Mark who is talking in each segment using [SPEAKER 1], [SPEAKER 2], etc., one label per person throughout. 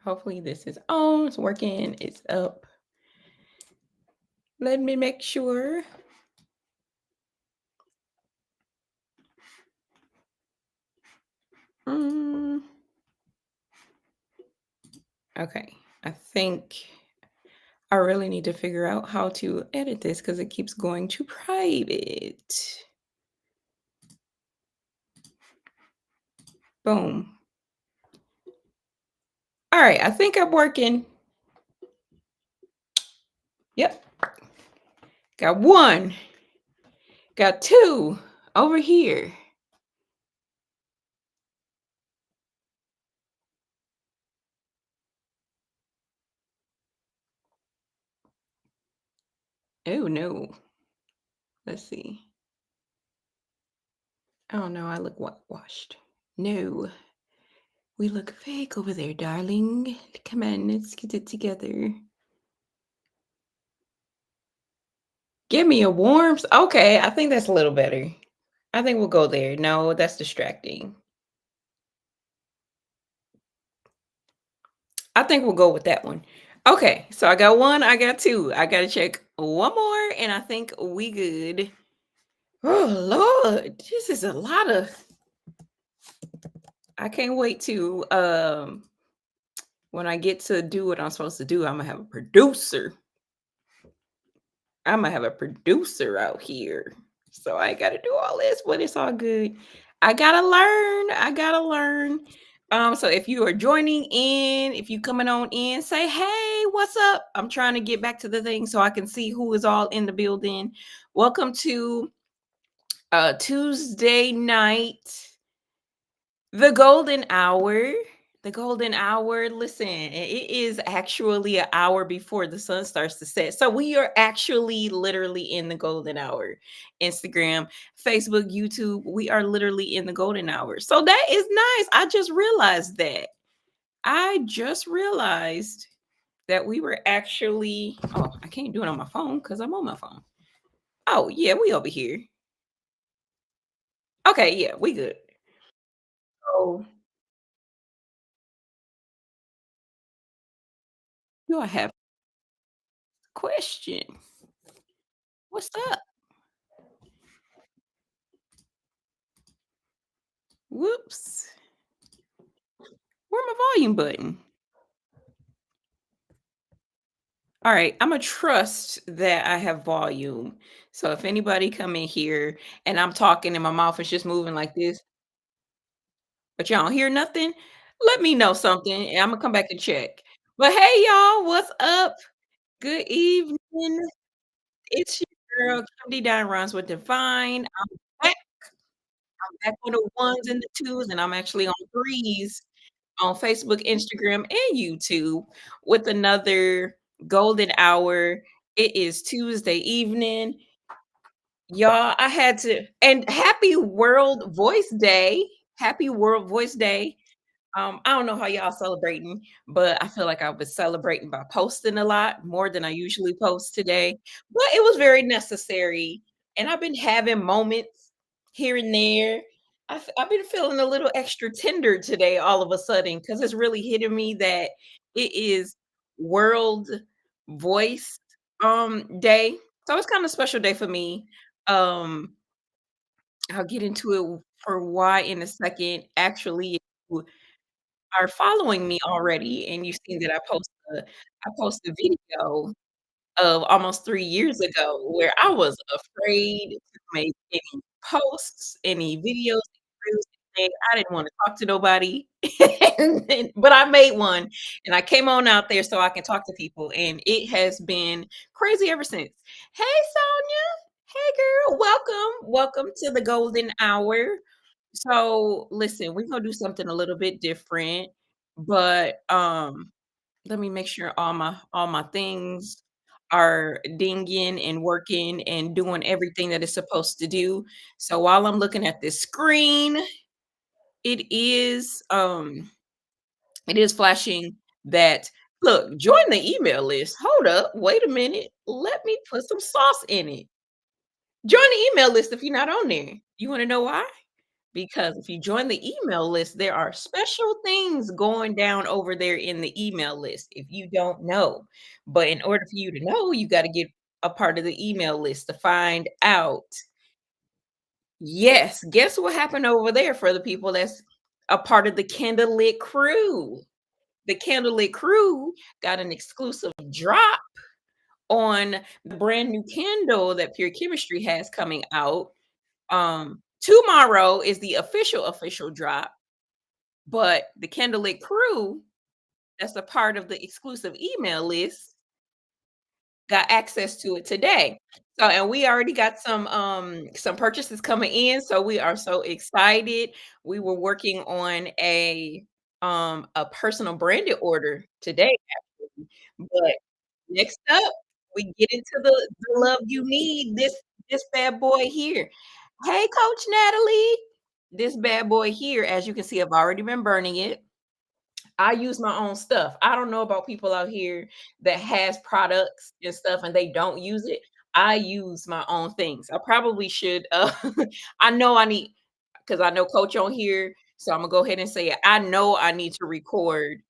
[SPEAKER 1] Hopefully this is on. It's working. It's up. Let me make sure. Mm, okay. I think I really need to figure out how to edit this because it keeps going to private. Boom. All right. I think I'm working. Yep. Got one. Got two over here. Oh, no. Let's see. Oh, no. I look whitewashed. No. We look fake over there, darling. Come on. Let's get it together. Give me a warmth. Okay, I think that's a little better. I think we'll go there. No, that's distracting. I think we'll go with that one. Okay, so I got one, I got two. I gotta check one more, and I think we good. Oh Lord, this is a lot of. I can't wait to when I get to do what I'm supposed to do. I'm gonna have a producer. Imma have a producer out here. So I gotta do all this, but it's all good. I gotta learn. I gotta learn. So if you are joining in, if you coming on in, say, hey, what's up? I'm trying to get back to the thing so I can see who is all in the building. Welcome to Tuesday night. The golden hour. The golden hour. Listen, it is actually an hour before the sun starts to set. So we are actually literally in the golden hour. Instagram, Facebook, YouTube, we are literally in the golden hour. So that is nice. I just realized that. I just realized that we were actually, oh, I can't do it on my phone because I'm on my phone. Oh, yeah, we over here. Okay, yeah, we good. So do I have a question? What's up? Whoops. Where my volume button? All right, I'ma trust that I have volume. So if anybody come in here and I'm talking and my mouth is just moving like this, but y'all don't hear nothing, let me know something and I'm gonna come back and check. But hey y'all, what's up? Good evening. It's your girl Kim D Dine Runs with Divine. Back, back on the ones and the twos, and I'm actually on threes on Facebook, Instagram, and YouTube with another golden hour. It is Tuesday evening. Y'all, I had to, and happy World Voice Day. Happy World Voice Day. I don't know how y'all celebrating, but I feel like I was celebrating by posting a lot more than I usually post today. But it was very necessary. And I've been having moments here and there. I've been feeling a little extra tender today all of a sudden because it's really hitting me that it is World Voice Day. So it's kind of special day for me. Um, I'll get into it for why in a second. Actually, are following me already and you've seen that I posted a video of almost 3 years ago where I was afraid to make any posts, any videos, reels, anything. I didn't wanna talk to nobody, but I made one, and I came on out there so I can talk to people, and it has been crazy ever since. Hey, Sonia. Hey, girl. Welcome to the golden hour. So, listen, we're gonna do something a little bit different, but, let me make sure all my things are dinging and working and doing everything that it's supposed to do. So while I'm looking at this screen, it is it is flashing that look, join the email list. Hold up, wait a minute. Let me put some sauce in it. Join the email list if you're not on there. You want to know why? because if you join the email list, there are special things going down over there in the email list if you don't know. But in order for you to know, you got to get a part of the email list to find out. Yes, guess what happened over there for the people that's a part of the candlelit crew. The candlelit crew got an exclusive drop on the brand new candle that Pure Chemistry has coming out. Tomorrow is the official drop, but the candlelit crew that's a part of the exclusive email list got access to it today. So and we already got some purchases coming in, so we are so excited. We were working on a personal branded order today actually. But next up, we get into the love you need, this bad boy here. Hey, Coach Natalie. This bad boy here, as you can see, I've already been burning it. I use my own stuff. I don't know about people out here that has products and stuff and they don't use it. I use my own things. I probably should I know I need because I know coach on here. So I'm gonna go ahead and say it. I know I need to record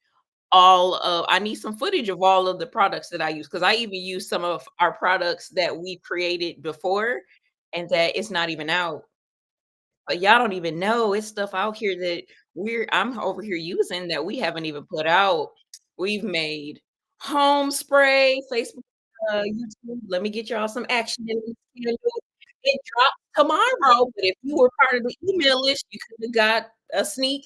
[SPEAKER 1] all of I need some footage of all of the products that I use because I even use some of our products that we created before and that it's not even out. Y'all don't even know it's stuff out here that I'm over here using that we haven't even put out. We've made home spray, Facebook, YouTube. Let me get y'all some action in this candle. It drops tomorrow, but if you were part of the email list, you could have got a sneak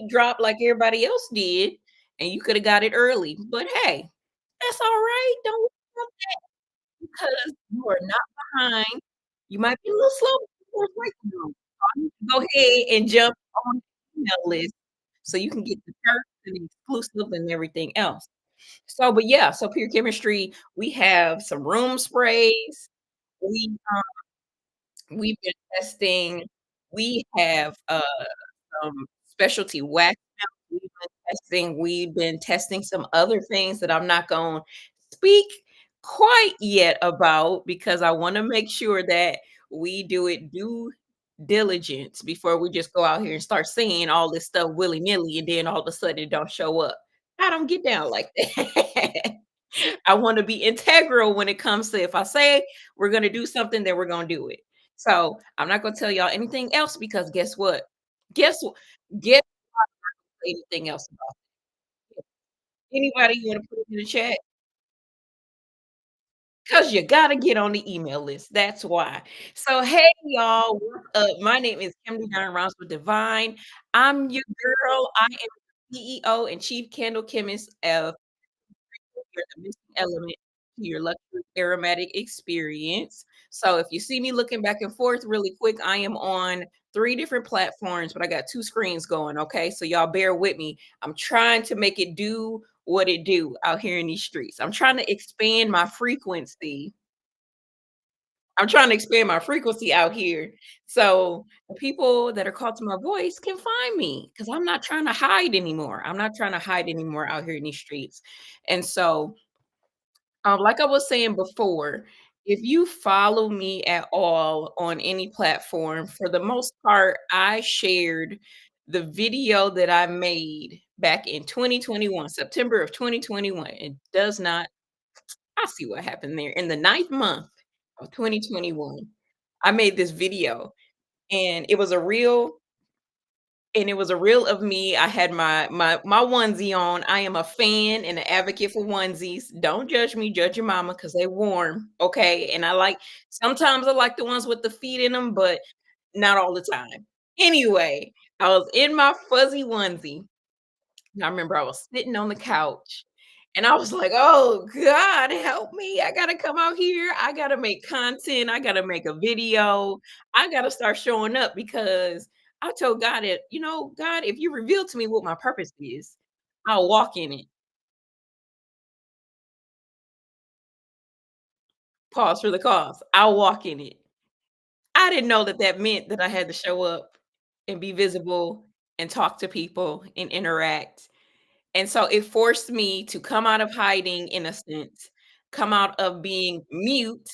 [SPEAKER 1] drop like everybody else did, and you could have got it early. But hey, that's all right. Don't worry about that because you are not behind. You might be a little slow, but you're breaking through. Go ahead and jump on the email list so you can get the perks and the exclusive and everything else. So, but yeah, so Pure Chemistry, we have some room sprays. We we've been testing. We have specialty wax we've been testing some other things that I'm not going to speak quite yet about because I want to make sure that we do it due diligence before we just go out here and start saying all this stuff willy-nilly and then all of a sudden it don't show up. I don't get down like that. I want to be integral when it comes to if I say we're going to do something, then we're going to do it. So I'm not going to tell y'all anything else because guess what? Guess what? Guess anything else about it. Anybody you want to put it in the chat? Because you gotta get on the email list. That's why. So hey y'all, what's up? My name is Kimberly Darn Ross with Divine. I'm your girl. I am the CEO and Chief Candle Chemist of you're the missing element to your luxury aromatic experience. So if you see me looking back and forth really quick, I am on 3 different platforms, but I got 2 screens going. Okay. So y'all bear with me. I'm trying to make it do what it do out here in these streets. I'm trying to expand my frequency. I'm trying to expand my frequency out here. So the people that are called to my voice can find me because I'm not trying to hide anymore. I'm not trying to hide anymore out here in these streets. And so like I was saying before, if you follow me at all on any platform, for the most part, I shared the video that I made back in 2021, September of 2021. It does not, I see what happened there. In the ninth month of 2021, I made this video and it was a reel of me. I had my onesie on. I am a fan and an advocate for onesies. Don't judge me, judge your mama because they warm. Okay. And I like sometimes I like the ones with the feet in them, but not all the time. Anyway, I was in my fuzzy onesie. And I remember I was sitting on the couch and I was like, oh God, help me. I gotta come out here. I gotta make content. I gotta make a video. I gotta start showing up because I told God that, God, if you reveal to me what my purpose is, I'll walk in it. Pause for the cause. I'll walk in it. I didn't know that that meant that I had to show up and be visible and talk to people and interact. And so it forced me to come out of hiding in a sense, come out of being mute,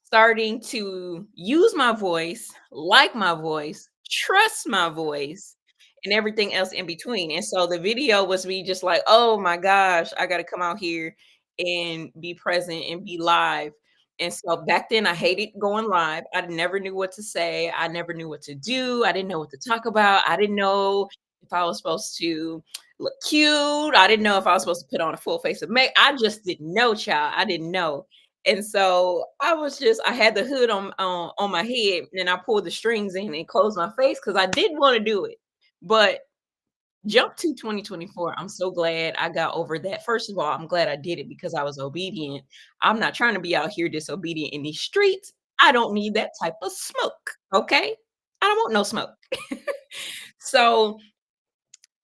[SPEAKER 1] starting to use my voice, like my voice, trust my voice and everything else in between. And so the video was me just like, "Oh my gosh, I gotta come out here and be present and be live." And so back then I hated going live. I never knew what to say. I never knew what to do. I didn't know what to talk about. I didn't know if I was supposed to look cute. I didn't know if I was supposed to put on a full face of make. I just didn't know, child. I didn't know. And so I had the hood on my head, and I pulled the strings in and closed my face because I didn't want to do it. But jump to 2024. I'm so glad I got over that. First of all, I'm glad I did it because I was obedient. I'm not trying to be out here disobedient in these streets. I don't need that type of smoke. Okay. I don't want no smoke. So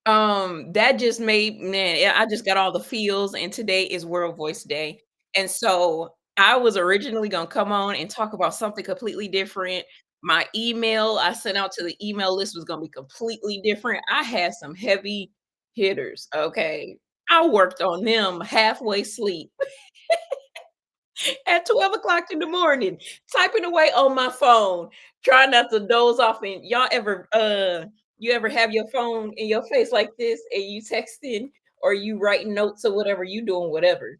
[SPEAKER 1] that just made man, yeah, I just got all the feels, and today is World Voice Day. And so I was originally gonna come on and talk about something completely different. My email I sent out to the email list was gonna be completely different. I had some heavy hitters. Okay. I worked on them halfway sleep at 12 o'clock in the morning, typing away on my phone, trying not to doze off. And y'all ever you ever have your phone in your face like this and you texting or you writing notes or whatever, you doing whatever,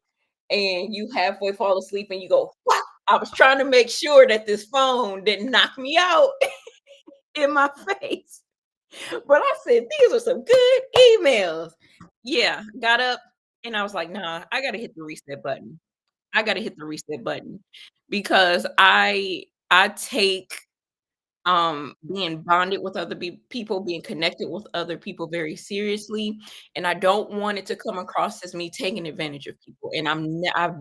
[SPEAKER 1] and you halfway fall asleep and you go, "What?" I was trying to make sure that this phone didn't knock me out in my face. But I said, these are some good emails. Yeah, got up and I was like, nah, I gotta hit the reset button. I gotta hit the reset button because I take being bonded with other people, being connected with other people very seriously, and I don't want it to come across as me taking advantage of people. And I've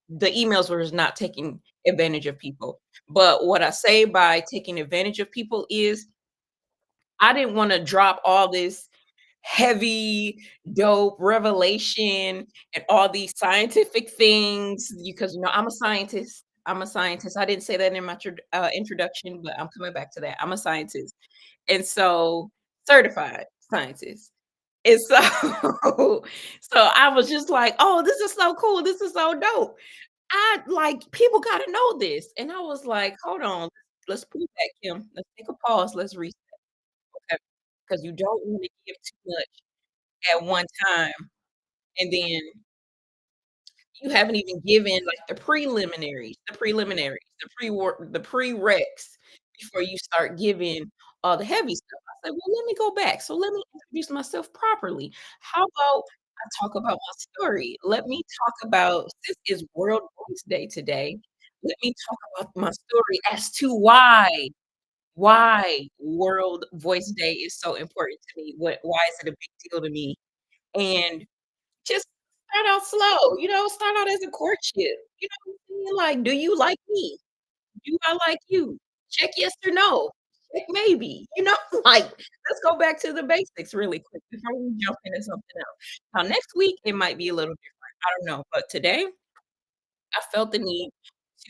[SPEAKER 1] the emails was not taking advantage of people. But what I say by taking advantage of people is I didn't want to drop all this heavy, dope revelation and all these scientific things because I'm a scientist. I'm a scientist. I didn't say that in my introduction, but I'm coming back to that. I'm a scientist, and so certified scientist. And so, so I was just like, "Oh, this is so cool. This is so dope." I like people got to know this, and I was like, "Hold on, let's pull back, Kim. Let's take a pause. Let's reset, okay? Because you don't want to give too much at one time, and then you haven't even given, like, the pre-work, the prereqs before you start giving all the heavy stuff. I said, "Well, let me go back. So let me introduce myself properly. How about I talk about my story? Let me talk about since it's World Voice Day today, let me talk about my story as to why World Voice Day is so important to me. Why is it a big deal to me?" And just start out slow, start out as a courtship, what I'm saying? Like, "Do you like me? Do I like you? Check yes or no. Check maybe," like, let's go back to the basics really quick before we jump into something else. Now next week, it might be a little different, I don't know, but today, I felt the need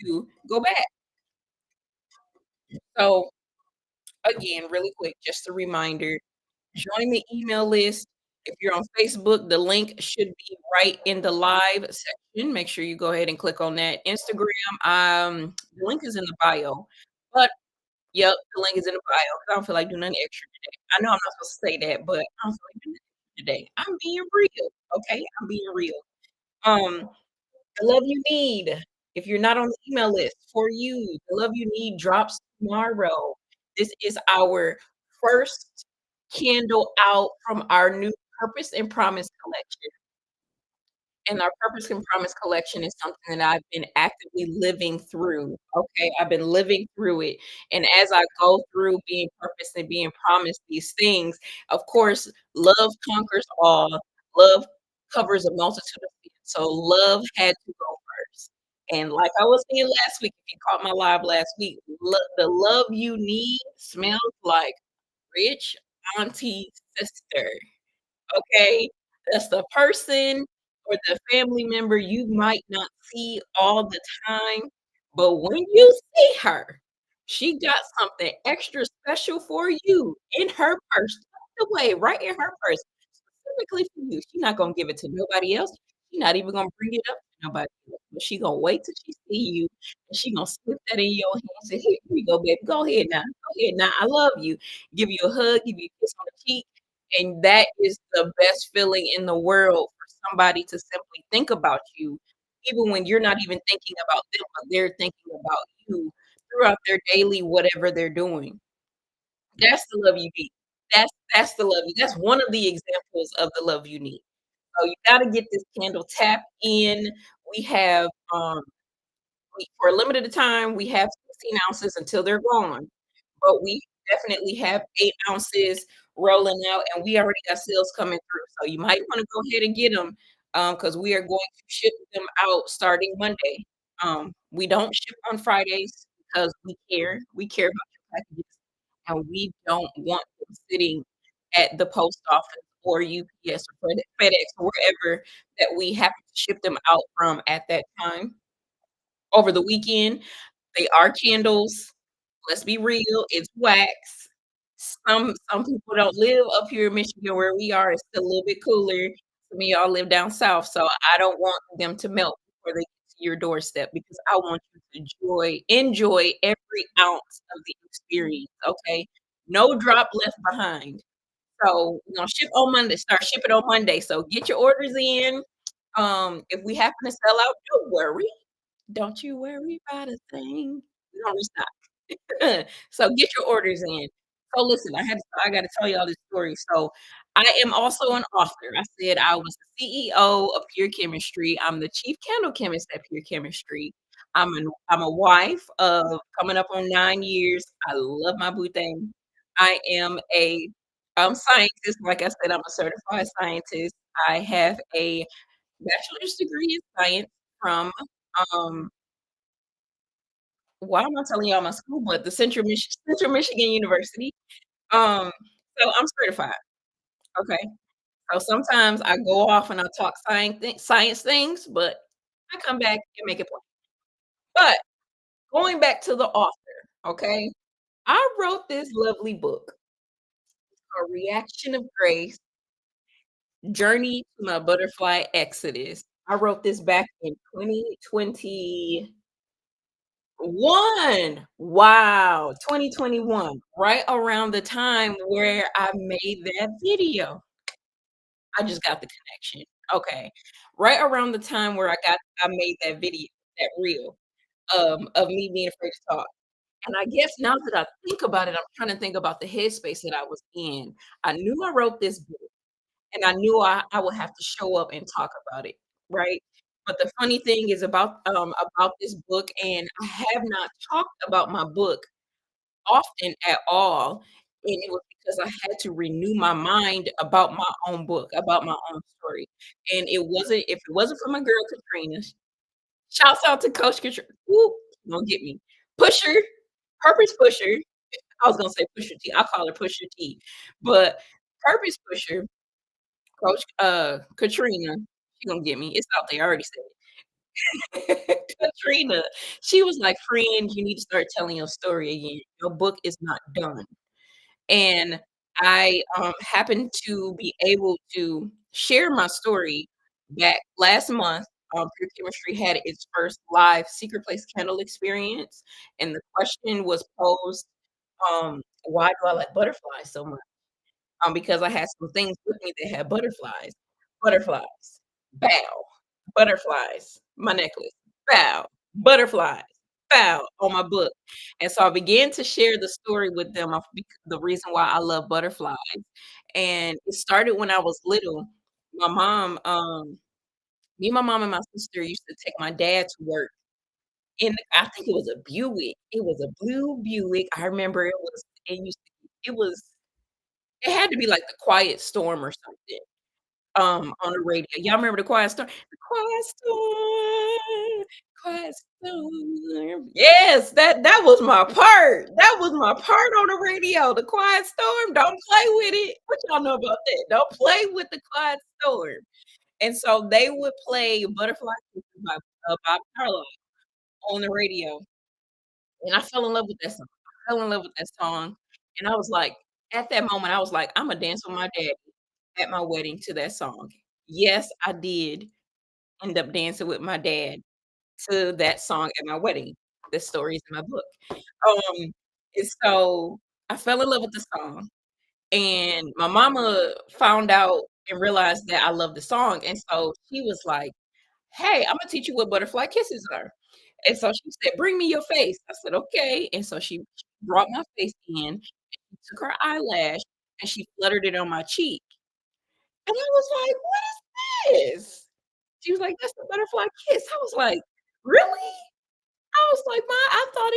[SPEAKER 1] to go back. So, again, really quick, just a reminder, join the email list. If you're on Facebook, the link should be right in the live section. Make sure you go ahead and click on that. Instagram, the link is in the bio. But yep, the link is in the bio. 'Cause I don't feel like doing nothing extra today. I know I'm not supposed to say that, but I don't feel like doing it today. I'm being real. Okay, I'm being real. Um, the love you need. If you're not on the email list, for you, the love you need drops tomorrow. This is our first candle out from our new Purpose and Promise collection. And our Purpose and Promise collection is something that I've been actively living through, okay? I've been living through it, and as I go through being purposed and being promised these things, of course, love conquers all. Love covers a multitude of sins, so love had to go first. And like I was saying last week, if you caught my live last week, the love you need smells like rich auntie sister. Okay? That's the person or the family member you might not see all the time, but when you see her, she got something extra special for you in her purse, tucked away right in her purse, specifically for you. She's not gonna give it to nobody else. She's not even gonna bring it up to nobody else, but she gonna wait till she see you, and she gonna slip that in your hand and say, "Here you go, baby. Go ahead now. Go ahead now. I love you." Give you a hug, give you a kiss on the cheek, and that is the best feeling in the world for somebody to simply think about you, even when you're not even thinking about them, but they're thinking about you throughout their daily whatever they're doing. That's the love you need. That's the love you that's one of the examples of the love you need. So you gotta get this candle tap in. We have, for a limited time, we have 16 ounces until they're gone, but we definitely have 8 ounces rolling out, and we already got sales coming through, so you might wanna go ahead and get them, because we are going to ship them out starting Monday. We don't ship on Fridays because we care about your packages, and we don't want them sitting at the post office or UPS or FedEx or wherever that we happen to ship them out from at that time. Over the weekend, they are candles. Let's be real, it's wax. Some people don't live up here in Michigan where we are, it's still a little bit cooler. Some of y'all live down south, so I don't want them to melt before they get to your doorstep because I want you to enjoy every ounce of the experience, okay? No drop left behind. So, we're gonna ship on Monday, start shipping on Monday, so get your orders in. If we happen to sell out, don't worry. Don't you worry about a thing. We don't restock. So get your orders in. So listen, I gotta tell y'all this story. So I am also an author. I said I was the CEO of Pure Chemistry. I'm the chief candle chemist at Pure Chemistry. I'm a wife of coming up on 9 years. I love my boo thing. I am a scientist. Like I said, I'm a certified scientist. I have a bachelor's degree in science from um why am I telling y'all my school? But the Central Michigan University. Um, so I'm certified, okay? So sometimes I go off and I talk science things, but I come back and make it plain. But going back to the author, okay? I wrote this lovely book, A Reaction of Grace: Journey to My Butterfly Exodus. I wrote this back in 2021. Wow, 2021, right around the time where I made that video. I just got the connection. Okay. Right around the time where I made that video, that reel, of me being afraid to talk. And I guess now that I think about it, I'm trying to think about the headspace that I was in. I knew I wrote this book, and I knew I would have to show up and talk about it, right? But the funny thing is about this book, and I have not talked about my book often at all, and it was because I had to renew my mind about my own book, about my own story, and if it wasn't for my girl Katrina, shouts out to Coach Katrina, whoop, don't get me. Pusher, Purpose Pusher, I was gonna say Pusher T, I call her Pusher T, but Purpose Pusher, Coach, Katrina, she gonna get me, it's out there, I already said it. Katrina, she was like, "Friend, you need to start telling your story again. Your book is not done." And I, happened to be able to share my story that last month, Pure Chemistry had its first live Secret Place candle experience, and the question was posed, "Why do I like butterflies so much?" Because I had some things with me that had butterflies. Butterflies, bow, butterflies, my necklace, bow, butterflies, bow, on my book. And so I began to share the story with them of the reason why I love butterflies. And it started when I was little. My mom, me, my mom, and my sister used to take my dad to work in I think it was a Buick. It was a blue Buick. I remember it was it had to be like the Quiet Storm or something, on the radio. Y'all remember the Quiet Storm? The Quiet Storm, Quiet Storm. Yes, that was my part. That was my part on the radio, the Quiet Storm. Don't play with it. What y'all know about that? Don't play with the Quiet Storm. And so they would play Butterfly Kisses by, Bob Marley on the radio, and I fell in love with that song. I fell in love with that song, and I was like at that moment, I was like, "Imma dance with my daddy at my wedding to that song." Yes, I did. end up dancing with my dad to that song at my wedding. This story is in my book. And so I fell in love with the song, and my mama found out and realized that I love the song, and so she was like, "Hey, Imma teach you what butterfly kisses are." And so she said, "Bring me your face." I said, "Okay." And so she brought my face in, she took her eyelash, and she fluttered it on my cheek. And I was like, "What is this?" She was like, "That's the butterfly kiss." I was like, "Really?" I was like, "Ma, I thought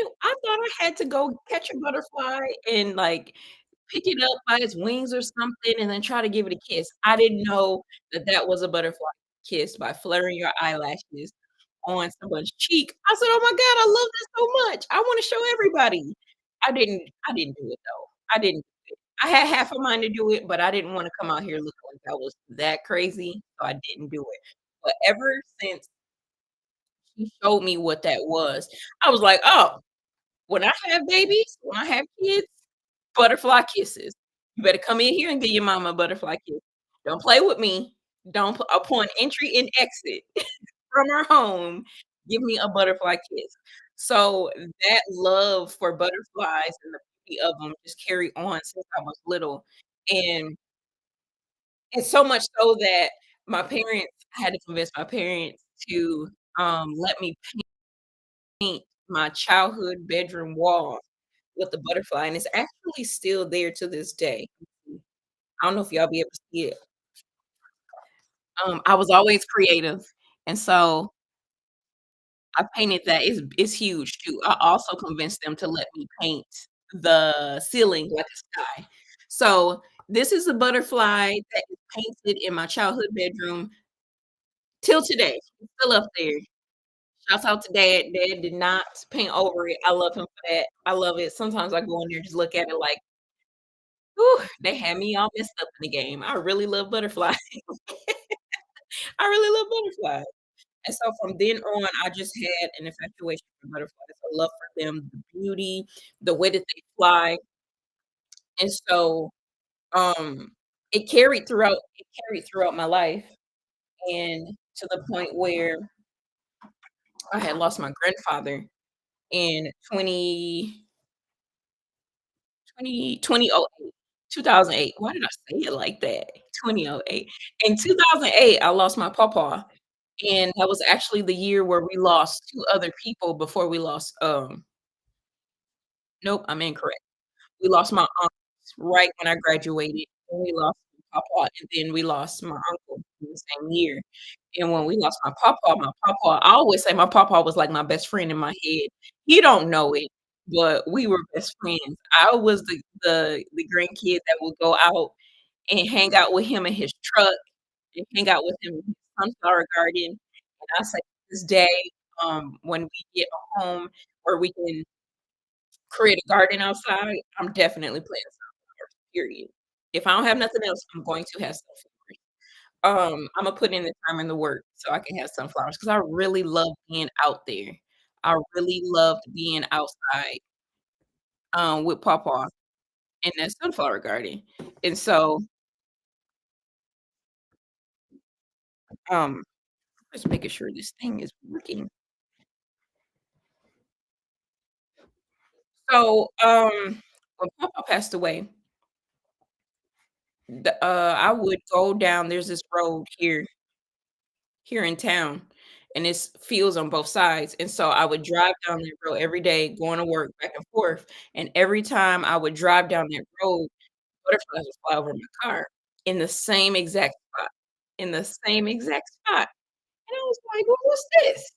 [SPEAKER 1] I had to go catch a butterfly and, like, pick it up by its wings or something and then try to give it a kiss." I didn't know that that was a butterfly kiss by fluttering your eyelashes on someone's cheek. I said, "Oh my god, I love this so much. I wanna show everybody." I didn't do it though. I didn't do it. I had half a mind to do it, but I didn't wanna come out here looking like I was that crazy, so I didn't do it. But ever since she showed me what that was, I was like, "Oh, when I have babies, when I have kids, butterfly kisses. You better come in here and give your mama a butterfly kiss. Don't play with me. Don't p upon entry and exit from our home, give me a butterfly kiss." So, that love for butterflies and the beauty of them just carried on since I was little, and so much so that my parents I had to convince my parents to, let me paint my childhood bedroom wall with the butterfly, and it's actually still there to this day. I don't know if y'all be able to see it. I was always creative, and so I painted that. It's huge too. I also convinced them to let me paint the ceiling like a sky. So, this is a butterfly that is painted in my childhood bedroom till today. It's still up there. Shouts out to dad. Dad did not paint over it. I love him for that. I love it. Sometimes I go in there, just look at it like, "Whew, they had me all messed up in the game." I really love butterflies. I really love butterflies. And so from then on, I just had an infatuation for butterflies, a love for them, the beauty, the way that they fly. And so, um, it carried throughout my life, and to the point where I had lost my grandfather in 2008. 2008. Why did I say it like that? 2008. In 2008, I lost my pawpaw, and that was actually the year where we lost 2 other people before we lost, nope, I'm incorrect. We lost my aunt right when I graduated, and we lost my pawpaw, and then we lost my uncle in the same year. And when we lost my pawpaw I always say my pawpaw was like my best friend in my head. He don't know it, but we were best friends. I was the grandkid that would go out and hang out with him in his truck and hang out with him in his sunflower garden. And I say to this day, when we get a home where we can create a garden outside, I'm definitely planting sunflowers, period. If I don't have nothing else, I'm going to have sunflowers. Imma put in the time and the work so I can have sunflowers because I really love being out there. I really loved being outside, with pawpaw in that sunflower garden. And so, um, just making sure this thing is working. So, when papa passed away, I would go down there's this road here in town, and it's fields on both sides, and so I would drive down that road every day, going to work back and forth, and every time I would drive down that road, butterflies would fly over my car in the same exact spot, in the same exact spot, and I was like, "Well, what's this?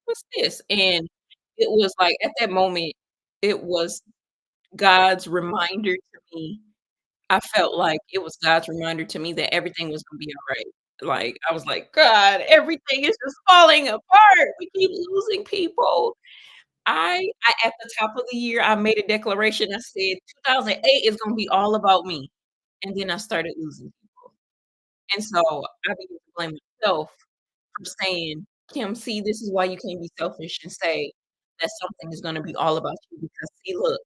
[SPEAKER 1] What's this?" And it was like, at that moment, it was God's reminder to me. I felt like it was God's reminder to me that everything was gonna be alright. Like, I was like, "God, everything is just falling apart. We keep losing people." I at the top of the year, I made a declaration. I said, "2008 is gonna be all about me." And then I started losing people. And so I began to blame myself for saying, "Kim, see, this is why you can't be selfish and say that something is gonna be all about you because see, look,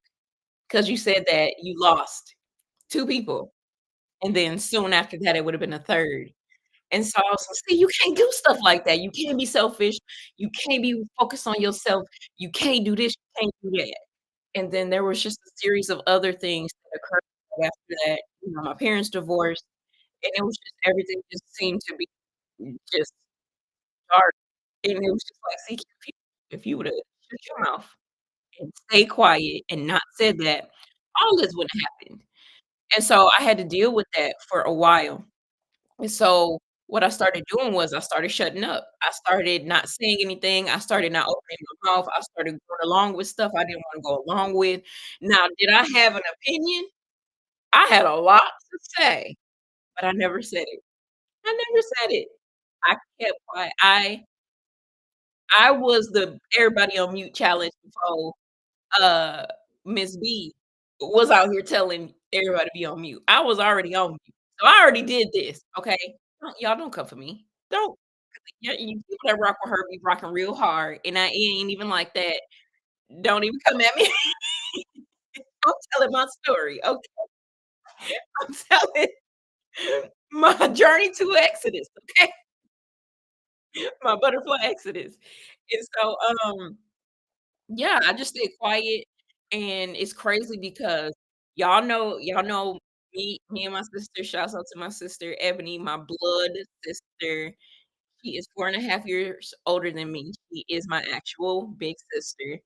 [SPEAKER 1] because you said that you lost 2 people." And then soon after that, it would have been a 3rd. And so I was like, "See, you can't do stuff like that. You can't be selfish. You can't be focused on yourself. You can't do this, you can't do that." And then there was just a series of other things that occurred right after that. My parents divorced, and it was just everything just seemed to be just dark, and it was just like, "See, if you would've shut your mouth and stayed quiet and not said that, all this wouldn't have happened." And so I had to deal with that for a while. And so what I started doing was I started shutting up. I started not saying anything. I started not opening my mouth. I started going along with stuff I didn't wanna go along with. Now, did I have an opinion? I had a lot to say, but I never said it. I never said it. I kept quiet. I was the everybody on mute challenge before, uh, Miss B was out here telling everybody to be on mute. I was already on mute. So I already did this, okay? Y'all don't come for me. Don't. Yeah, you people that rock with her be rocking real hard, and it ain't even like that. Don't even come at me. I'm telling my story, okay? I'm telling my journey to Exodus, okay? My butterfly Exodus. And so, yeah, I just stayed quiet, and it's crazy because y'all know me and my sister. Shouts out to my sister Ebony, my blood sister. She is 4.5 years older than me. She is my actual big sister.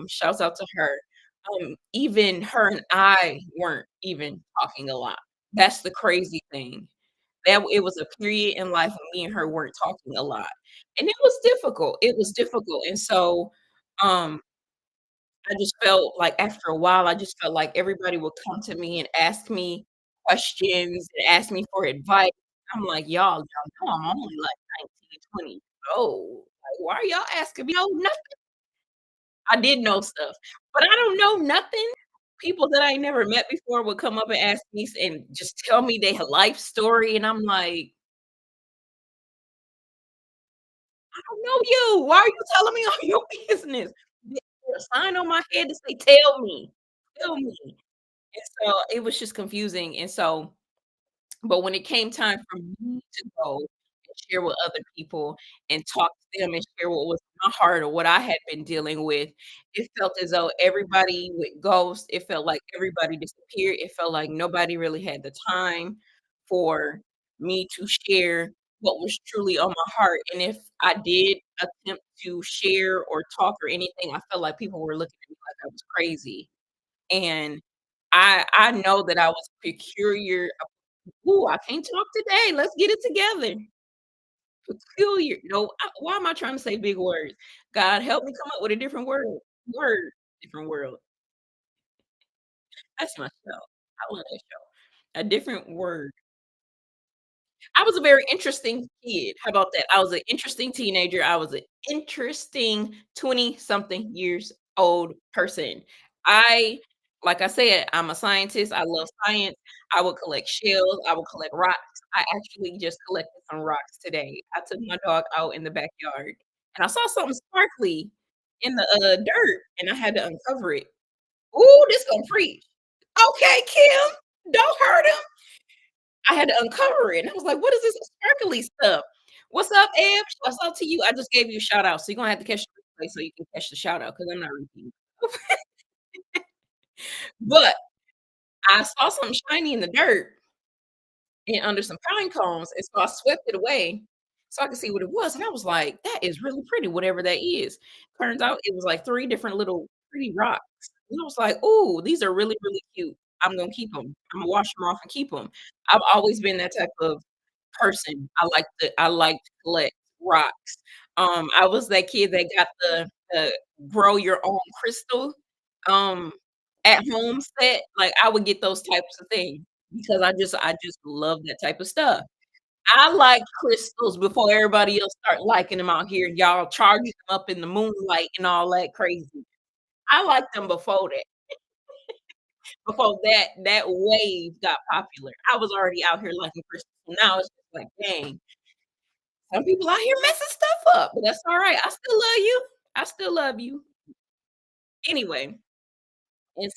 [SPEAKER 1] Shouts out to her. Even her and I weren't even talking a lot. That's the crazy thing. That it was a period in life when me and her weren't talking a lot, and it was difficult. It was difficult, and so, um, I just felt like after a while, I just felt like everybody would come to me and ask me questions and ask me for advice. I'm like, y'all know I'm only like 19, 20 years old. Like, why are y'all asking me? Oh, nothing. I did know stuff, but I don't know nothing. People that I ain't never met before would come up and ask me and just tell me their life story, and I'm like, "I don't know you. Why are you telling me all your business?" There's a sign on my head to say, "Tell me. Tell me." And so it was just confusing, and so but when it came time for me to go and share with other people and talk to them and share what was in my heart or what I had been dealing with, it felt as though everybody would ghost. It felt like everybody disappeared. It felt like nobody really had the time for me to share what was truly on my heart. And if I did attempt to share or talk or anything, I felt like people were looking at me like I was crazy. And I know that I was peculiar. Ooh, I can't talk today. Let's get it together. Peculiar. No, why am I trying to say big words? God, help me come up with a different word, different world. That's my show. I love that show. A different word. I was a very interesting kid. How about that? I was an interesting teenager. I was an interesting 20-something years old person. I like I said, I'm a scientist. I love science. I would collect shells. I would collect rocks. I actually just collected some rocks today. I took my dog out in the backyard and I saw something sparkly in the dirt and I had to uncover it. Ooh, this gonna preach. Okay, Kim, don't hurt him. I had to uncover it, and I was like, "What is this sparkly stuff? What's up, Eb? Shouts out to you. I just gave you a shout out, so you're gonna have to catch the replay so you can catch the shout out because 'cause I'm not repeating." But I saw something shiny in the dirt and under some pine cones, and so I swept it away so I could see what it was, and I was like, "That is really pretty, whatever that is." Turns out it was like 3 different little pretty rocks, and I was like, "Ooh, these are really, really cute. I'm gonna keep them. Imma wash them off and keep them." I've always been that type of person. I like to collect rocks. I was that kid that got the grow your own crystal, um, at home set. Like, I would get those types of things because I just love that type of stuff. I like crystals before everybody else start liking them out here, y'all charging them up in the moonlight and all that crazy. I liked them before that wave got popular. I was already out here liking crystals. Now it's just like, dang, some people out here messing stuff up, but that's alright. I still love you. I still love you. Anyway, and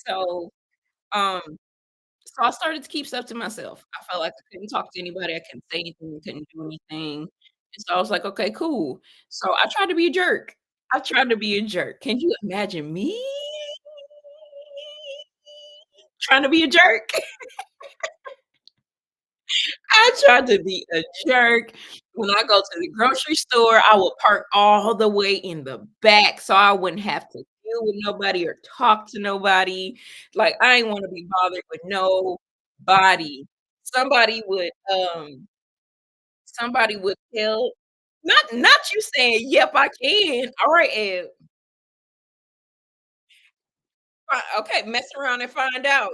[SPEAKER 1] um So I started to keep stuff to myself. I felt like I couldn't talk to anybody, I couldn't say anything, couldn't do anything, and so I was like, "Okay, cool." So I tried to be a jerk. I tried to be a jerk. Can you imagine me trying to be a jerk? I tried to be a jerk. When I go to the grocery store, I would park all the way in the back so I wouldn't have to deal with nobody or talk to nobody. Like, I ain't wanna be bothered with nobody. Somebody would, somebody would tell not you saying, "Yep, I can." Alright, Ed. Okay, mess around and find out.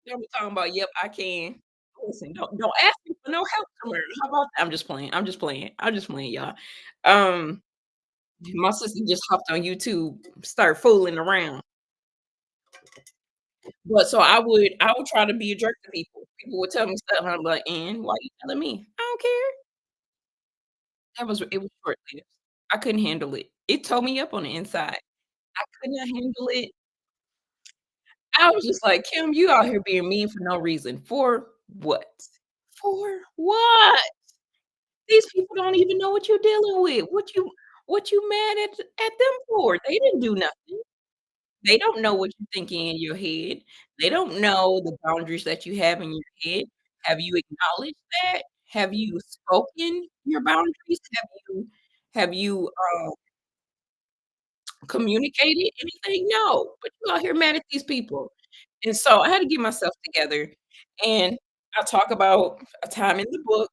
[SPEAKER 1] Don't be talking about, "Yep, I can." Listen, don't ask me for no help somewhere. How about that? I'm just playing. I'm just playing. I'm just playing, y'all. Um, my sister just hopped on YouTube, start fooling around. But so I would try to be a jerk to people. People would tell me stuff, and I'm like, "And why you telling me? I don't care." It was short-lived. I couldn't handle it. It tore me up on the inside. I could not handle it. I was just like, "Kim, you out here being mean for no reason. For what? For what? These people don't even know what you're dealing with. What you mad at them for? They didn't do nothing. They don't know what you're thinking in your head. They don't know the boundaries that you have in your head. Have you acknowledged that? Have you spoken your boundaries? Have you communicated anything? No, but you out here mad at these people." And so I had to get myself together, and I talk about a time in the book.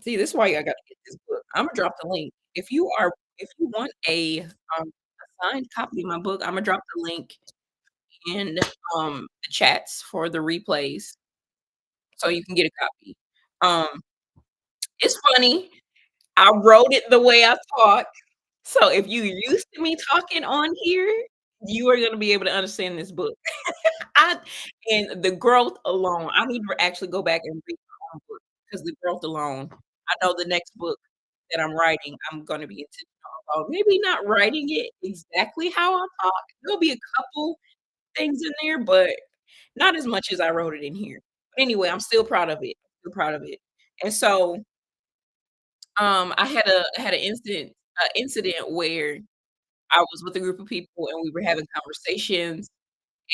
[SPEAKER 1] See, this is why I gotta get this book. Imma drop the link. If you want a signed copy of my book, Imma drop the link in, the chats for the replays so you can get a copy. Um, it's funny, I wrote it the way I talk, so if you used to me talking on here, you are gonna be able to understand this book. I and the growth alone, I need to actually go back and read my own book because the growth alone, I know the next book that I'm writing, I'm gonna be intentional about maybe not writing it exactly how I talk. There'll be a couple things in there, but not as much as I wrote it in here. But anyway, I'm still proud of it. Still proud of it. And so, I had an incident where I was with a group of people and we were having conversations,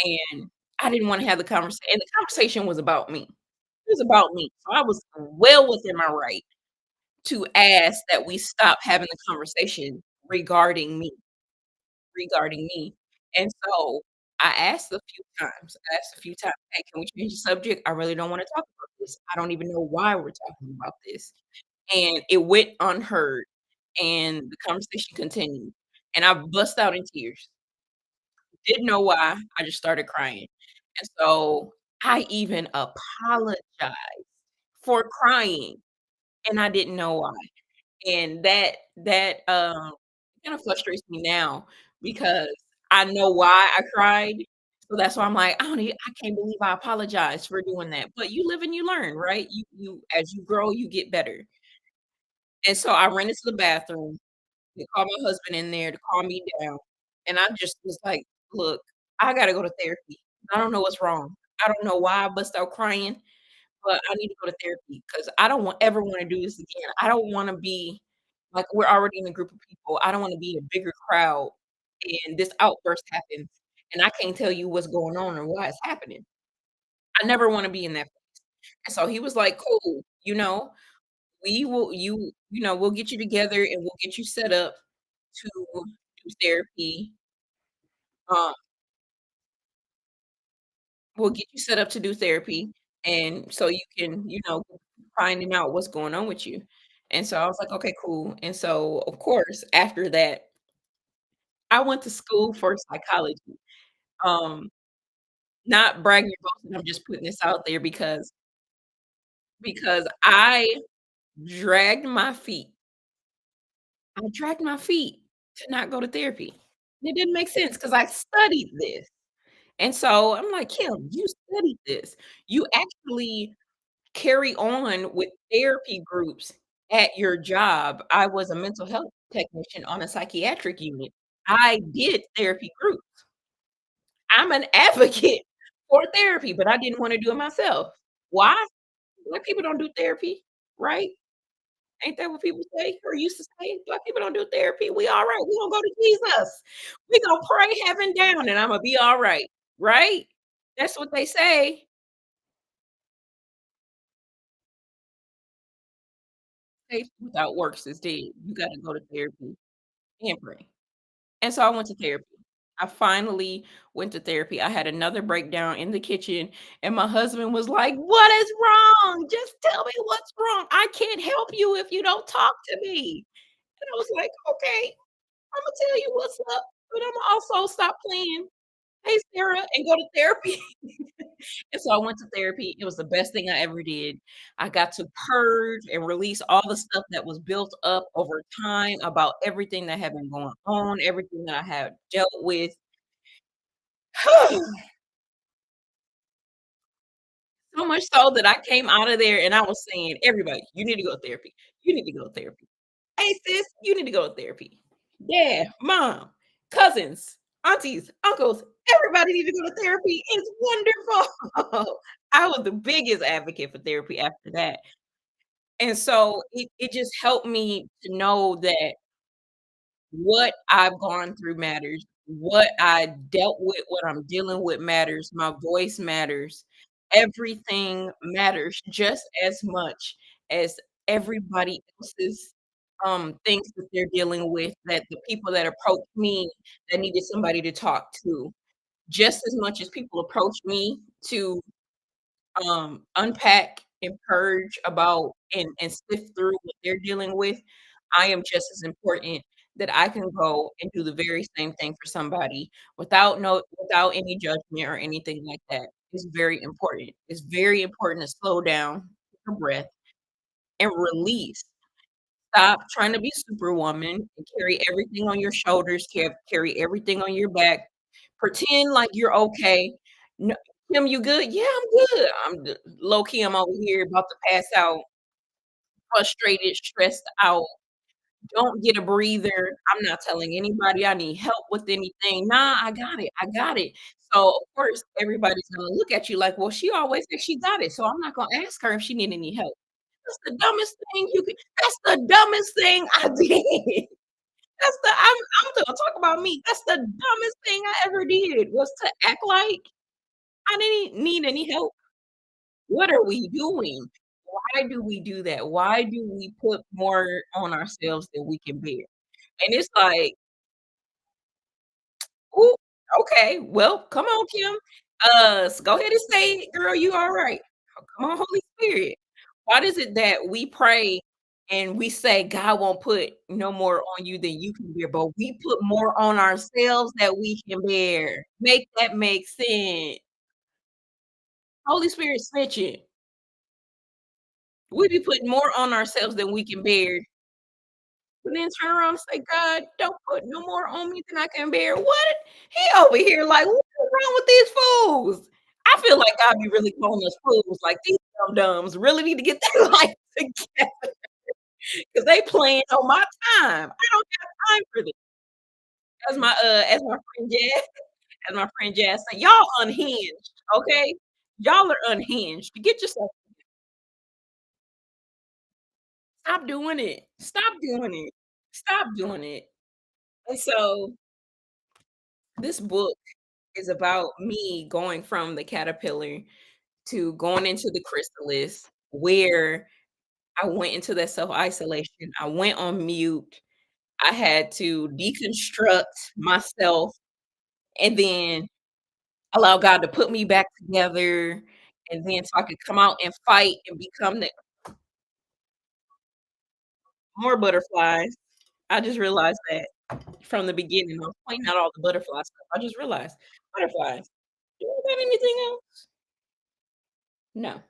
[SPEAKER 1] and I didn't wanna have the conversation, and the conversation was about me. It was about me. So I was well within my right to ask that we stop having the conversation regarding me regarding me. And so I asked a few times. I asked a few times, "Hey, can we change the subject? I really don't wanna talk about this. I don't even know why we're talking about this." And it went unheard, and the conversation continued, and I bust out in tears. Didn't know why, I just started crying. And so I even apologized for crying, and I didn't know why. And that kinda frustrates me now because I know why I cried. So that's why I'm like, I can't believe I apologized for doing that. But you live and you learn, right? You as you grow, you get better. And so I ran into the bathroom. They called my husband in there to calm me down, and I just was like, "Look, I gotta go to therapy. I don't know what's wrong. I don't know why I bust out crying, but I need to go to therapy because I don't want ever wanna do this again. I don't wanna be like, we're already in a group of people. I don't wanna be a bigger crowd, and this outburst happens, and I can't tell you what's going on or why it's happening. I never wanna be in that place." And so he was like, "Cool, we'll get you together and we'll get you set up to do therapy, um, we'll get you set up to do therapy, and so you can, finding out what's going on with you." And so I was like, "Okay, cool." And so, of course, after that, I went to school for psychology. Um, not bragging or boasting, I'm just putting this out there because dragged my feet. I dragged my feet to not go to therapy. It didn't make sense because I studied this. And so I'm like, "Kim, you studied this. You actually carry on with therapy groups at your job." I was a mental health technician on a psychiatric unit. I did therapy groups. I'm an advocate for therapy, but I didn't wanna do it myself. Why? Black people don't do therapy, right? Ain't that what people say or used to say? Black people don't do therapy. We all right. We gonna go to Jesus. We gonna pray heaven down and Imma be all right? That's what they say. Faith without works is dead. You gotta go to therapy and pray. And so I went to therapy. I finally went to therapy. I had another breakdown in the kitchen, and my husband was like, "What is wrong? Just tell me what's wrong. I can't help you if you don't talk to me." And I was like, "Okay, Imma tell you what's up, but Imma also stop playing Hey Sarah and go to therapy." And so I went to therapy. It was the best thing I ever did. I got to purge and release all the stuff that was built up over time about everything that had been going on, everything that I had dealt with. So much so that I came out of there and I was saying, "Everybody, you need to go to therapy. You need to go to therapy. Hey, sis, you need to go to therapy. Dad, mom, cousins, aunties, uncles, everybody need to go to therapy. It's wonderful." I was the biggest advocate for therapy after that. And so it just helped me to know that what I've gone through matters, what I dealt with, what I'm dealing with matters, my voice matters. Everything matters just as much as everybody else's, things that they're dealing with, that the people that approach me that needed somebody to talk to, just as much as people approach me to unpack and purge about and sift through what they're dealing with, I am just as important that I can go and do the very same thing for somebody without any judgment or anything like that. It's very important. It's very important to slow down, take a breath, and release. Stop trying to be superwoman and carry everything on your shoulders, carry everything on your back. Pretend like you're okay. No, "Kim, you good?" "Yeah, I'm good." Low key, I'm over here about to pass out, frustrated, stressed out, don't get a breather. I'm not telling anybody I need help with anything. "Nah, I got it, I got it." So, of course, everybody's gonna look at you like, "Well, she always said she got it, so I'm not gonna ask her if she need any help." That's the dumbest thing I did. I'm gonna talk about me. That's the dumbest thing I ever did, was to act like I didn't need any help. What are we doing? Why do we do that? Why do we put more on ourselves than we can bear? And it's like, "Ooh, okay, well, come on, Kim. Go ahead and say it, girl, you alright. Oh, come on, Holy Spirit." Why is it that we pray and we say God won't put no more on you than you can bear, but we put more on ourselves that we can bear? Make that make sense. Holy Spirit snitching. We be putting more on ourselves than we can bear, but then turn around and say, "God, don't put no more on me than I can bear." What? He over here like, "What's wrong with these fools?" I feel like God be really calling us fools, like, "These dum-dums really need to get their life together because they playing on my time. I don't have time for this." As my friend Jazz say, "Y'all unhinged, okay? Y'all are unhinged. Get yourself stop doing it. Stop doing it. Stop doing it." And so this book is about me going from the caterpillar to going into the chrysalis, where I went into that self-isolation. I went on mute. I had to deconstruct myself and then allow God to put me back together, and then so I could come out and fight and become the more butterflies. I just realized that from the beginning. I was pointing out all the butterfly stuff. I just realized butterflies. Do you got anything else? No.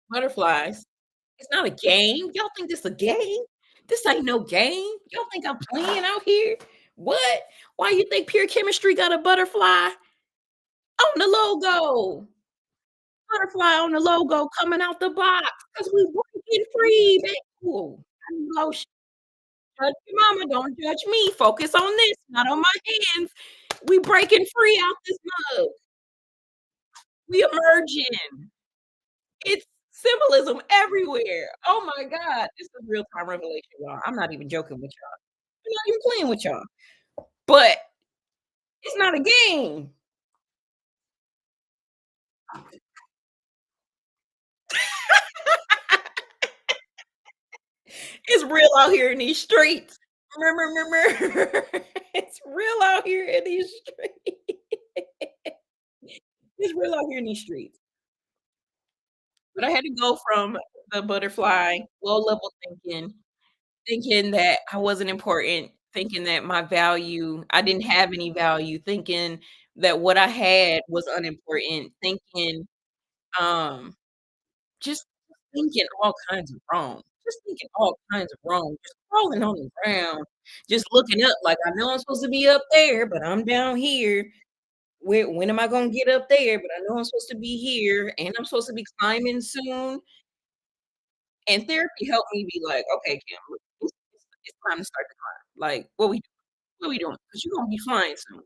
[SPEAKER 1] Butterflies. It's not a game. Y'all think this a game? This ain't no game. Y'all think I'm playing out here? What? Why you think Pure Chemistry got a butterfly on the logo? Butterfly on the logo coming out the box because we working free, baby. Ooh, I know judge your mama, don't judge me. Focus on this, not on my hands. We breaking free out this mug. We emerging. It's symbolism everywhere. Oh my god, this is real time revelation, y'all. I'm not even joking with y'all. I'm not even playing with y'all. But it's not a game. It's real out here in these streets. Remember. It's real out here in these streets. It's real out here in these streets. But I had to go from the butterfly, low level thinking that I wasn't important, thinking that my value I didn't have any value, thinking that what I had was unimportant, thinking, um, just thinking all kinds of wrong, just thinking all kinds of wrong, just crawling on the ground, just looking up like, "I know I'm supposed to be up there, but I'm down here. When am I gonna get up there? But I know I'm supposed to be here, and I'm supposed to be climbing soon." And therapy helped me be like, "Okay, Kim, look, it's time to start the climb. Like, what we doing? Because 'Cause you're gonna be fine soon.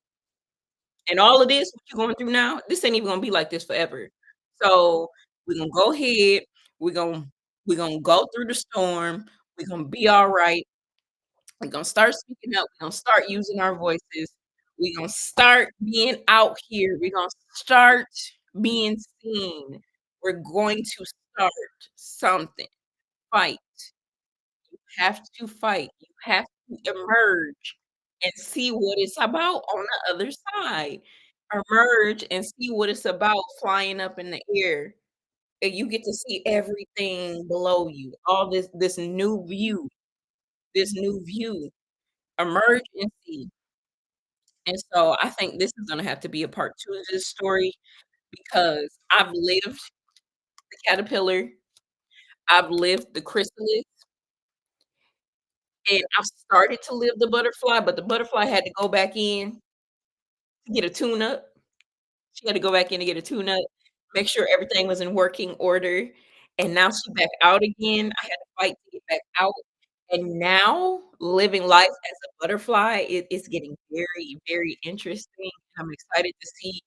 [SPEAKER 1] And all of this, what you're going through now, this ain't even gonna be like this forever. So we're gonna go ahead, we're gonna we're gonna go through the storm, we're gonna be all right. We're gonna start speaking up, we're gonna start using our voices, we're gonna start being out here, we're gonna start being seen. We're going to start something. Fight. Have to fight. You have to emerge and see what it's about on the other side. Emerge and see what it's about flying up in the air. And you get to see everything below you, all this new view, this new view. Emerge and see. And so I think this is gonna have to be a part 2 of this story because I've lived the caterpillar, I've lived the chrysalis, and I've started to live the butterfly, but the butterfly had to go back in to get a tune-up. She had to go back in to get a tune-up, make sure everything was in working order, and now she's back out again. I had to fight to get back out, and now living life as a butterfly, it's getting very, very interesting. I'm excited to see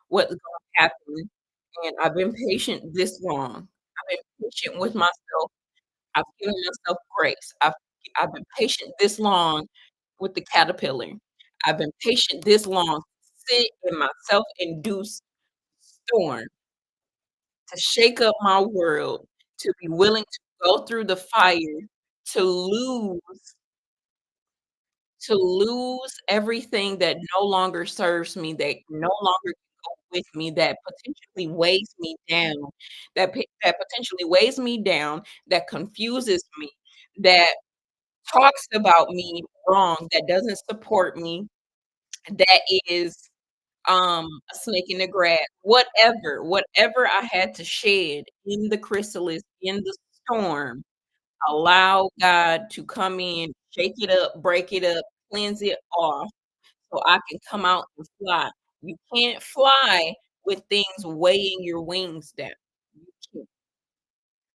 [SPEAKER 1] what's gonna happen, and I've been patient this long. I've been patient with myself. I've given myself grace. I've been patient this long with the caterpillar. I've been patient this long to sit in my self-induced storm, to shake up my world, to be willing to go through the fire, to lose to lose everything that no longer serves me, that no longer can go with me, that potentially weighs me down, that potentially weighs me down, that confuses me, that talks about me wrong, that doesn't support me, that is, a snake in the grass, whatever I had to shed in the chrysalis, in the storm, allow God to come in, shake it up, break it up, cleanse it off, so I can come out and fly. You can't fly with things weighing your wings down. You can't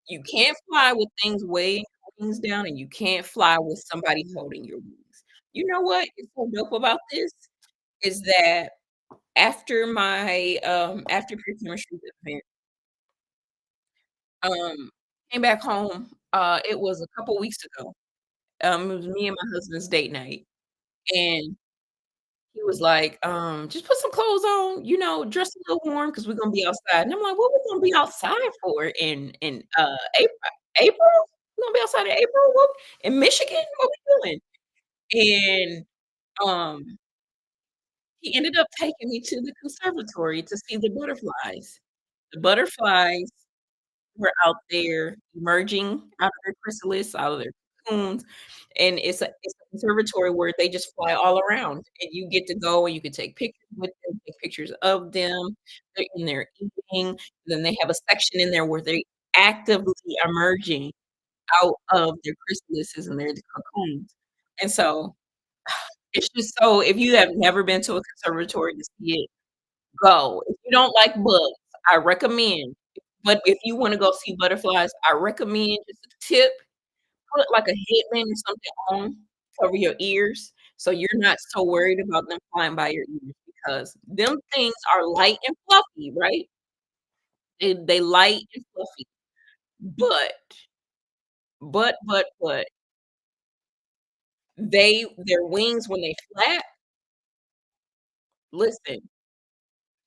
[SPEAKER 1] you can't fly with things weighing your wings down, and you can't fly with somebody holding your wings. You know what is so dope about this? Is that after my, after pure chemistry event, um, came back home, it was a couple weeks ago. It was me and my husband's date night, and he was like, "Just put some clothes on, dress a little warm because 'cause we're gonna be outside." And I'm like, "What we gonna be outside for in April? We gonna be outside in April? What in Michigan? What we doing?" And, um, he ended up taking me to the conservatory to see the butterflies. The butterflies were out there emerging out of their chrysalis, out of their cocoons, and it's a conservatory where they just fly all around, and you get to go and you can take pictures with them, take pictures of them. They're in there eating, then they have a section in there where they actively emerging out of their chrysalises and their cocoons, and so it's just so if you have never been to a conservatory to see it, go. If you don't like bugs, I recommend. But if you wanna go see butterflies, I recommend just a tip, put like a headband or something on, cover your ears So you're not so worried about them flying by your ears because them things are light and fluffy, right? They light and fluffy, but but their wings when they flap, listen,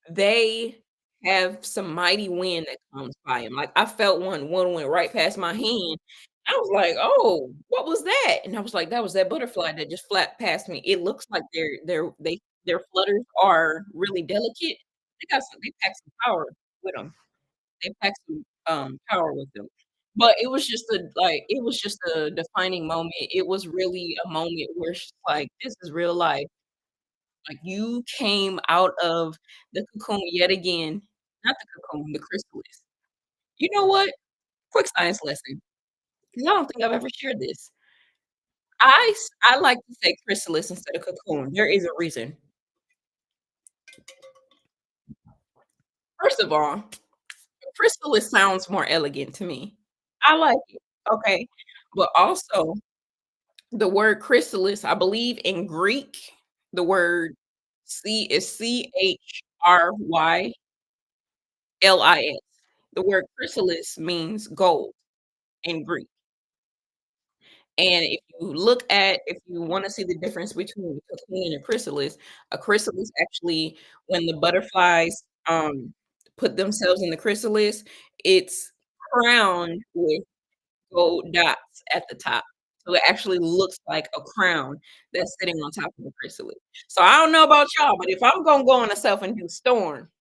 [SPEAKER 1] they have some mighty wind that comes by them. Like, I felt one went right past my hand. I was like, "Oh, what was that?" And I was like, "That was that butterfly that just flapped past me." It looks like their flutters are really delicate. They pack some power with them. They pack some, power with them. But it was just a defining moment. It was really a moment where she's like, "This is real life." Like, you came out of the cocoon yet again. Not the cocoon, the chrysalis. You know what? Quick science lesson, 'cause I don't think I've ever shared this. I like to say chrysalis instead of cocoon. There is a reason. First of all, chrysalis sounds more elegant to me. I like it, okay? But also, the word chrysalis, I believe in Greek, the word Chryslis. The word chrysalis means gold in Greek. And if you wanna see the difference between a cocoon and a chrysalis actually, when the butterflies, put themselves in the chrysalis, it's crowned with gold dots at the top. So it actually looks like a crown that's sitting on top of the chrysalis. So I don't know about y'all, but if I'm gonna go on a self-induced storm,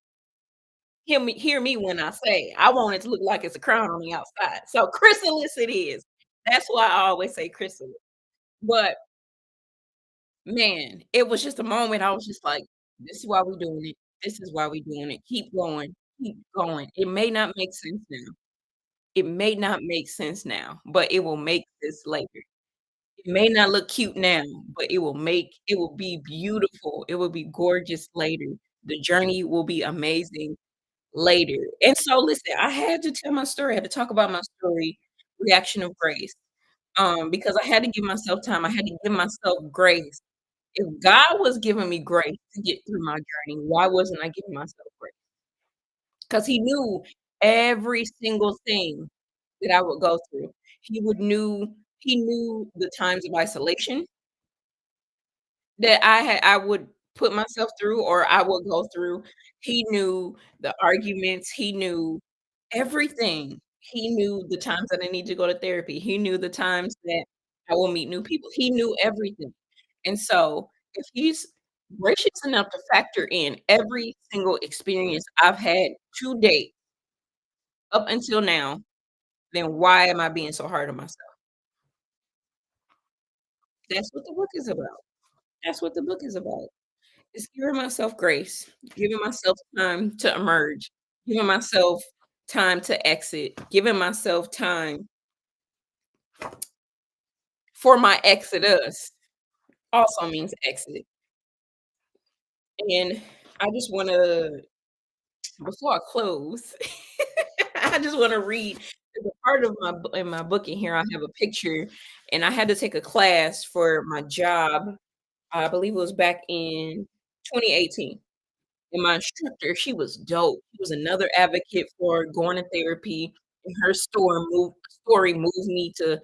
[SPEAKER 1] hear me when I say, I want it to look like it's a crown on the outside. So chrysalis it is. That's why I always say chrysalis. But man, it was just a moment I was just like, "This is why we doing it. This is why we doing it. Keep going. Keep going." It may not make sense now. It may not make sense now, but it will make sense later. It may not look cute now, but it will be beautiful. It will be gorgeous later. The journey will be amazing later. And so listen, I had to tell my story. I had to talk about my story, reaction of grace. Because I had to give myself time. I had to give myself grace. If God was giving me grace to get through my journey, why wasn't I giving myself grace? Because He knew every single thing that I would go through. He knew the times of isolation that I would put myself through or I would go through. He knew the arguments, he knew everything. He knew the times that I need to go to therapy. He knew the times that I will meet new people. He knew everything. And so, if he's gracious enough to factor in every single experience I've had to date up until now, then why am I being so hard on myself? That's what the book is about. That's what the book is about. It's giving myself grace, giving myself time to emerge, giving myself time to exit, giving myself time for my exodus also means exit. And I just wanna before I close, I just wanna read there's a part of in my book in here, I have a picture, and I had to take a class for my job. I believe it was back in 2018. And my instructor, she was dope. She was another advocate for going to therapy, and her story moved me to,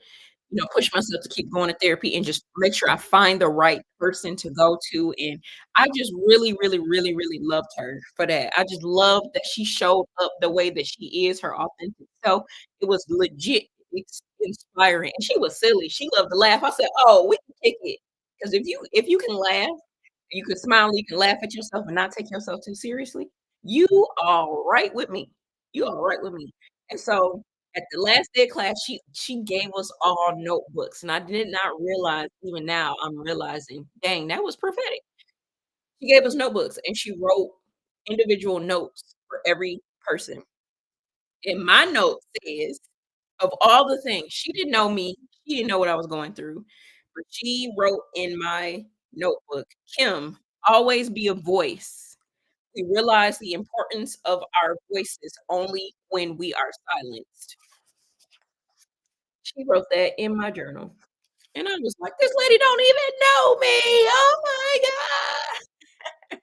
[SPEAKER 1] push myself to keep going to therapy and just make sure I find the right person to go to, and I just really, really, really, really loved her for that. I just loved that she showed up the way that she is, her authentic self. It was legit inspiring, and she was silly. She loved to laugh. I said, "Oh, we can kick it because if you can laugh, you can smile, you can laugh at yourself and not take yourself too seriously, you all right with me. You all right with me." And so at the last day of class, she gave us all notebooks, and I did not realize even now I'm realizing, dang, that was prophetic. She gave us notebooks and she wrote individual notes for every person. And my note says, of all the things, she didn't know me, she didn't know what I was going through, but she wrote in my notebook, "Kim, always be a voice. We realize the importance of our voices only when we are silenced." She wrote that in my journal. And I was like, "This lady don't even know me. Oh my god."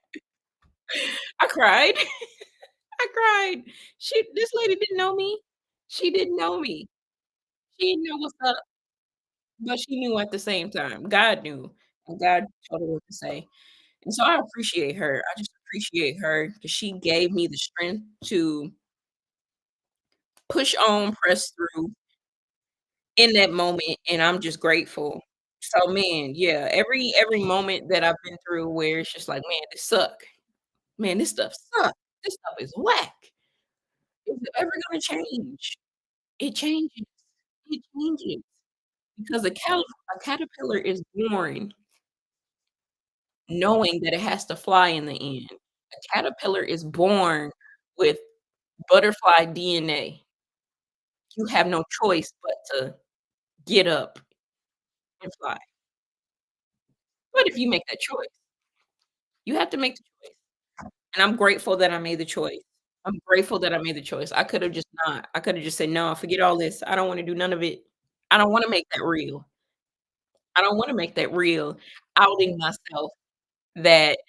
[SPEAKER 1] I cried. I cried. This lady didn't know me. She didn't know me. She didn't know what's up, but she knew at the same time. God knew, and God told her what to say. And so I appreciate her. I just appreciate her because she gave me the strength to push on, press through in that moment, and I'm just grateful. So, man, yeah, every moment that I've been through where it's just like, "Man, this suck. Man, this stuff suck. This stuff is whack. Is it ever gonna change?" It changes. It changes because a caterpillar is born knowing that it has to fly in the end. A caterpillar is born with butterfly DNA. You have no choice but to get up and fly. But if you make that choice, you have to make the choice, and I'm grateful that I made the choice. I'm grateful that I made the choice. I could have just not. I could have just said, "No, forget all this. I don't wanna do none of it. I don't wanna make that real. I don't wanna make that real, outing myself that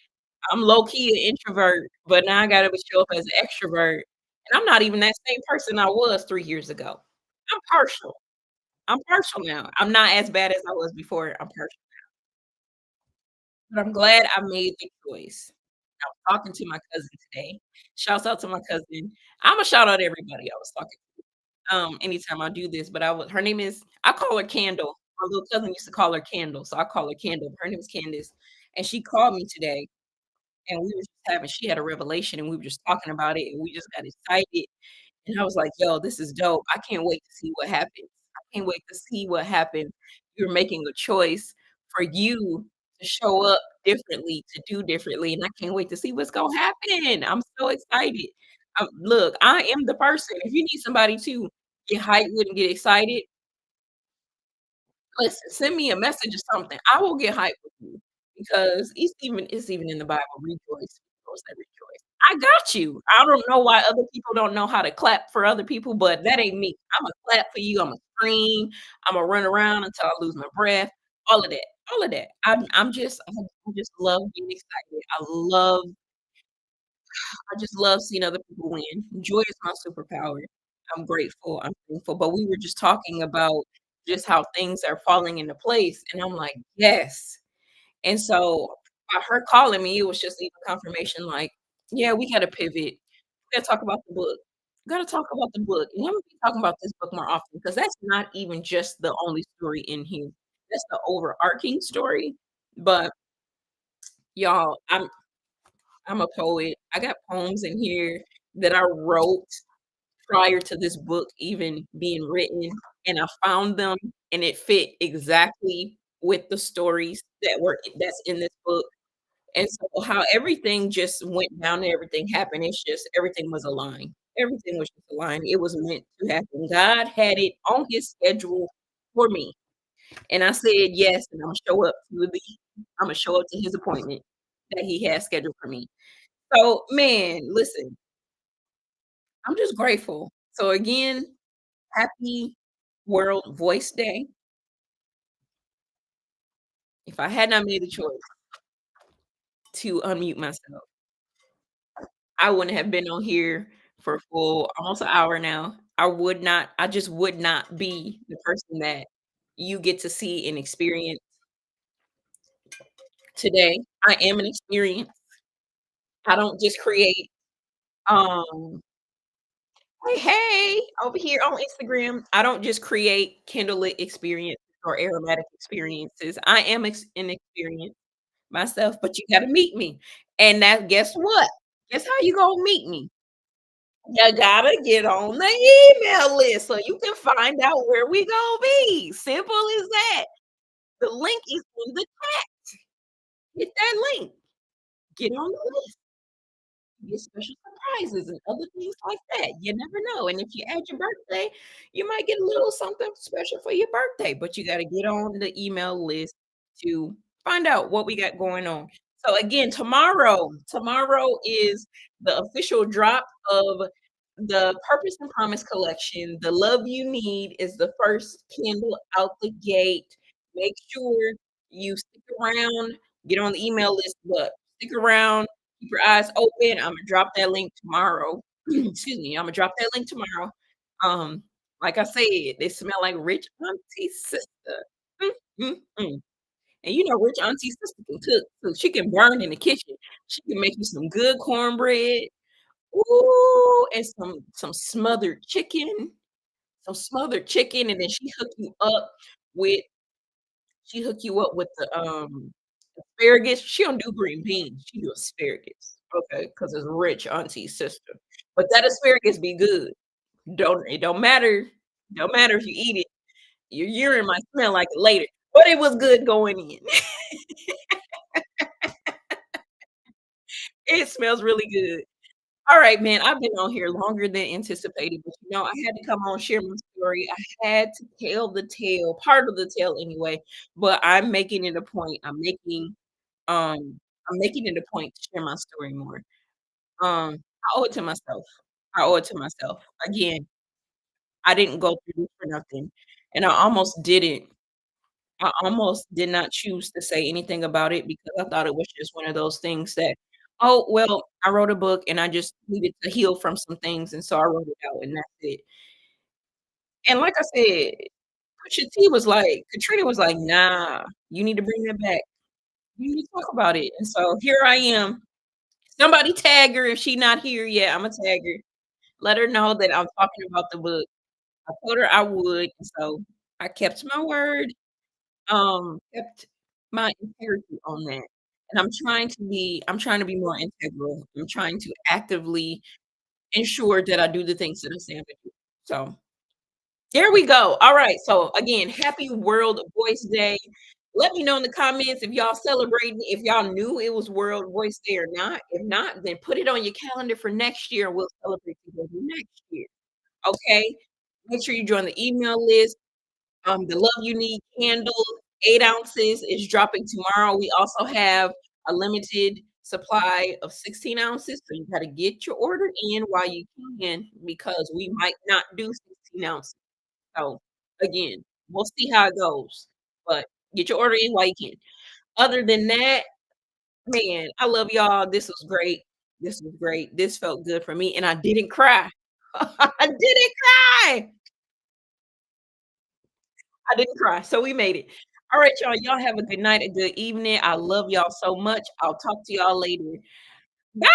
[SPEAKER 1] I'm low key an introvert, but now I gotta show up as an extrovert, and I'm not even that same person I was 3 years ago. I'm partial. I'm partial now. I'm not as bad as I was before. I'm partial, but I'm glad I made the choice. I was talking to my cousin today. Shouts out to my cousin. Imma shout out everybody I was talking anytime I do this, but her name is I call her Candle. My little cousin used to call her Candle, so I call her Candle. Her name is Candace, and she called me today, and we were just having she had a revelation, and we were just talking about it, and we just got excited. And I was like, "Yo, this is dope. I can't wait to see what happens. I can't wait to see what happens. You're making a choice for you to show up differently, to do differently, and I can't wait to see what's gonna happen. I'm so excited." Look, I am the person. If you need somebody to get hyped with and get excited, listen, send me a message or something. I will get hyped with you because it's even in the Bible, rejoice, those that rejoice. I got you. I don't know why other people don't know how to clap for other people, but that ain't me. Imma clap for you, Imma scream, Imma run around until I lose my breath, all of that, all of that. I just love being excited. I just love seeing other people win. Joy is my superpower. I'm grateful, I'm thankful, but we were just talking about just how things are falling into place, and I'm like, "Yes." And so, by her calling me, it was just even confirmation like, "Yeah, we gotta pivot. We gotta talk about the book. We gotta talk about the book, and I'm gonna be talking about this book more often because that's not even just the only story in here. That's the overarching story, but y'all, I'm a poet. I got poems in here that I wrote prior to this book even being written, and I found them, and it fit exactly with the stories that's in this book, and so how everything just went down and everything happened, it's just everything was aligned. Everything was just aligned. It was meant to happen. God had it on his schedule for me, and I said yes, and Imma show up to his appointment that he has scheduled for me. So, man, listen, I'm just grateful. So again, happy World Voice Day. If I had not made the choice to unmute myself, I wouldn't have been on here for a full almost an hour now. I just would not be the person that you get to see and experience today. I am an experience. I don't just create, um hey, over here on Instagram, I don't just create kindle experiences or aromatic experiences. I am an experience myself, but you gotta meet me. And that guess what? Guess how you gonna meet me? You gotta get on the email list so you can find out where we gonna be. Simple as that. The link is in the hit that link. Get on the list. Get special surprises and other things like that. You never know. And if you add your birthday, you might get a little something special for your birthday, but you got to get on the email list to find out what we got going on. So again, tomorrow is the official drop of the Purpose and Promise collection. The Love You Need is the first candle out the gate. make sure you stick around, get on the email list, but stick around, keep your eyes open. Imma drop that link tomorrow. Excuse me, Imma drop that link tomorrow. Um, like I said, they smell like rich auntie sister. Mm, mm, mm. And you know, rich auntie sister can cook, so she can burn in the kitchen. She can make you some good cornbread. Ooh, and some smothered chicken, and then with she hook you up with the, asparagus. She don't do green beans, she do asparagus, okay, because it's rich auntie sister. But that asparagus be good. Don't matter if you eat it, your urine might smell like it later, but it was good going in. It smells really good. All right, man, I've been on here longer than anticipated, but, I had to come on, share my story. I had to tell the tale, part of the tale anyway, but I'm making it a point to share my story more. I owe it to myself. I owe it to myself. Again, I didn't go through this for nothing, and I almost did not choose to say anything about it because I thought it was just one of those things that, "Oh, well, I wrote a book and I just needed to heal from some things, and so I wrote it out and that's it." And like I said, Katrina was like, "Nah, you need to bring that back. You need to talk about it." And so here I am. Somebody tag her if she not here yet, Imma tag her. Let her know that I'm talking about the book. I told her I would, and so I kept my word, kept my integrity on that, and I'm trying to be more integral. I'm trying to actively ensure that I do the things that I say I'm gonna do. So, there we go. Alright, so again, happy World Voice Day. Let me know in the comments if y'all celebrating, if y'all knew it was World Voice Day or not. If not, then put it on your calendar for next year, and we'll celebrate together next year, okay? Make sure you join the email list. The Love You Need candle, 8 ounces, is dropping tomorrow. We also have a limited supply of 16 ounces, so you gotta get your order in while you can because we might not do 16 ounces. So, again, we'll see how it goes, but get your order in while you can. Other than that, man, I love y'all. This was great. This was great. This felt good for me, and I didn't cry. I didn't cry. I didn't cry, so we made it. Alright, y'all. Y'all have a good night, a good evening. I love y'all so much. I'll talk to y'all later. Bye.